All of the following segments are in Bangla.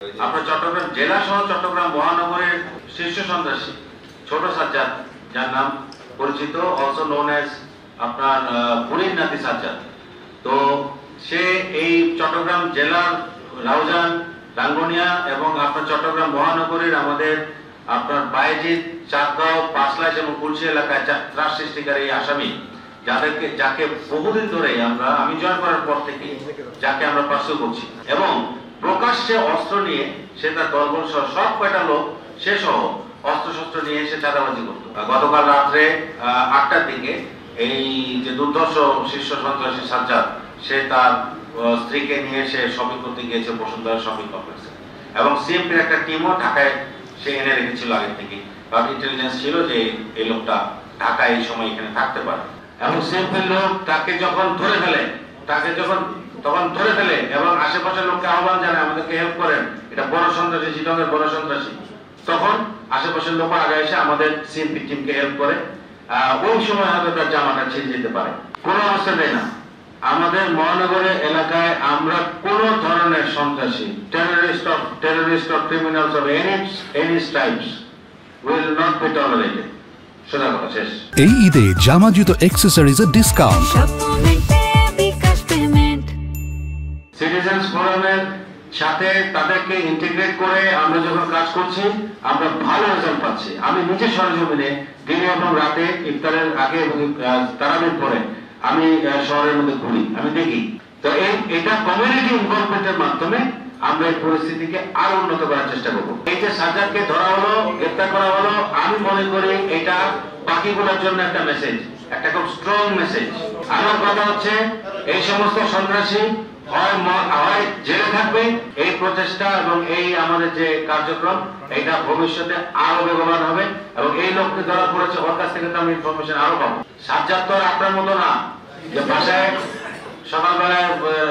আপনার চট্টগ্রাম জেলা সহ চট্টগ্রাম মহানগরের শীর্ষ সন্ত্রাসী ছোট সাজ্জাদ, যার নাম পরিচিত অলসো নোন অ্যাজ আপনার বুড়ির নাতি সাজ্জাদ। তো সে এই চট্টগ্রাম জেলার রাউজান, রাঙ্গুনিয়া এবং আপনার চট্টগ্রাম মহানগরের আমাদের আপনার বায়েজিদ, চাঁদগাঁও, পাঁচলাইশ এবং কুলসি এলাকায় ত্রাস সৃষ্টিকারী এই আসামি, যাকে বহুদিন ধরে আমি জয়েন করার পর থেকে যাকে আমরা পার্সু করছি এবং প্রকাশ্যে অস্ত্র নিয়ে সে তার দলবল সহ সব কয়টা লোক সে সহ অস্ত্রশস্ত্র নিয়ে এসে চাঁদাবাজি করত। গতকাল রাত্রে 8টার দিকে এই যে দুর্ধর্ষ শীর্ষ সন্ত্রাসী সাজ্জাদ, সে তার স্ত্রীকে নিয়ে সে শপিং করতে গিয়েছে বসুন্ধরা শপিং কমপ্লেক্সে এবং সিএমপির একটা টিমও ঢাকায় সে এনে রেখেছিল আগে থেকে, কারণ ইন্টেলিজেন্স ছিল যে এই লোকটা ঢাকায় এই সময় এখানে থাকতে পারে। এবং সিএমপির লোক তাকে যখন ধরে ফেলে এবং আশেপাশের লোককে আহ্বান জানায় আমাদেরকে হেল্প করেন, এটা বড় সন্ত্রাসী, চিটংয়ের বড় সন্ত্রাসী, তখন আশেপাশের লোক আগে এসে আমাদের সিএমপি টিমকে হেল্প করে। ওই সময় হয়তো তার জামাটা ছিঁড়ে যেতে পারে, কোনো অবস্থা নেই না। আমাদের মহানগরের এলাকায় আমরা কোন ধরনের সন্ত্রাসী, terrorist of criminals of any stripes will not be tolerated. সোজা কথা শেষ। এই ঈদে জামা জুতো অ্যাকসেসরিজের ডিসকাউন্ট। সিটিজেন্স ফোরামের সাথে তাদেরকে ইন্টিগ্রেট করে আমরা যখন কাজ করছি, আমরা ভালো রেজাল্ট পাচ্ছি। আমি নিজে সরজমিনে দিনে এবং রাতে ইফতারের আগে এবং তারাবির পরে আমি শহরের মধ্যে ঘুরি, আমি দেখি। তো এটা কমিউনিটি ইনভলভমেন্টের মাধ্যমে আমরা এই পরিস্থিতিকে আরো উন্নত করার চেষ্টা করব। এই যে সাজ্জাদকে ধরা হলো, গ্রেফতার করা হলো, আমি মনে করি এটা বাকিগুলোর জন্য একটা মেসেজ, একটা খুব স্ট্রং মেসেজ। আমার কথা হচ্ছে এই সমস্ত সন্ত্রাসী হয় জেলে থাকবে। এই প্রচেষ্টা এবং এই আমাদের যে কার্যক্রম, এটা ভবিষ্যতে আরো বেগবান হবে এবং এই লোককে ধরা পড়েছে, ওর কাছ থেকে তো আমি ইনফরমেশন আরো পাবো। সাজ্জাদ তো আপনার মতো না যে বাসায় সকালবেলায়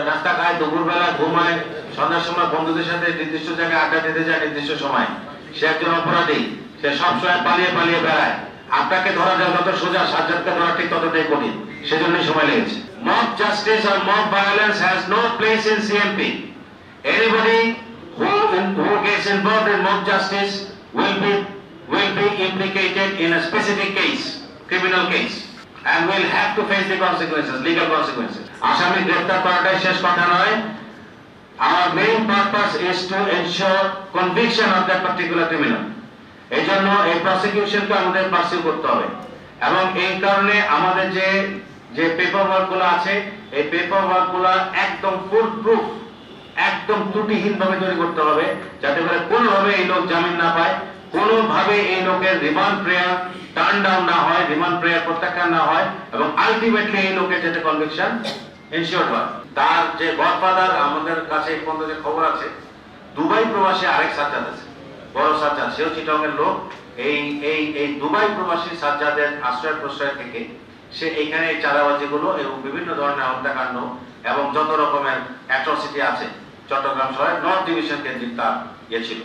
নাস্তা খায়, দুপুরবেলা ঘুমায়, সন্ধ্যার সময় বন্ধুদের সাথে নির্দিষ্ট জায়গায় আড্ডা দিতে যায় নির্দিষ্ট সময়। সে একজন অপরাধী, সে সবসময় পালিয়ে পালিয়ে বেড়ায়। আপনাকে ধরা যায় যত সোজা, সাজ্জাদকে ধরা ঠিক ততটাই কঠিন, সেজন্যই সময় লেগেছে। Mob justice or mob violence has no place in CMP. Anybody who gets involved in mob justice will be implicated in a specific case, criminal case, and will have to face the consequences, legal consequences. আসামি গ্রেফতার করাটাই শেষ কথা নয়। Our main purpose is to ensure conviction of that particular criminal. এই জন্য এই প্রসিকিউশনকে আমাদের পার্সিউ করতে হবে এবং এই কারণে আমাদের যে পেপার ওয়ার্ক গুলো আছে, এই পেপার ওয়ার্ক গুলো একদম ফুল প্রুফ, একদম ত্রুটিহীন ভাবে তৈরি করতে হবে, যাতে করে কোনোভাবে এই লোক জামিন না পায়, কোনোভাবে এই লোকের রিমান্ড প্রেয়ার টার্ন ডাউন না হয়, রিমান্ড প্রেয়ার প্রত্যাখ্যান না হয় এবং আলটিমেটলি এই লোকের যাতে কনভিকশন এনশিওর হয়। তার যে গডফাদার, আমাদের কাছে এই পর্যন্ত যে খবর আছে, দুবাই প্রবাসী আরেক সাজ্জাদ আছে, বড় সাজ্জাদ, সেও চিটংয়ের লোক। এই দুবাই প্রবাসী সাজ্জাদের আশ্রয় প্রশ্রয় থেকে সে এইখানে এই চাঁদাবাজি গুলো এবং বিভিন্ন ধরনের হত্যাকাণ্ড এবং যত রকমের অ্যাট্রসিটি আছে চট্টগ্রাম শহরে নর্থ ডিভিশন কেন্দ্রিক তার ছিল।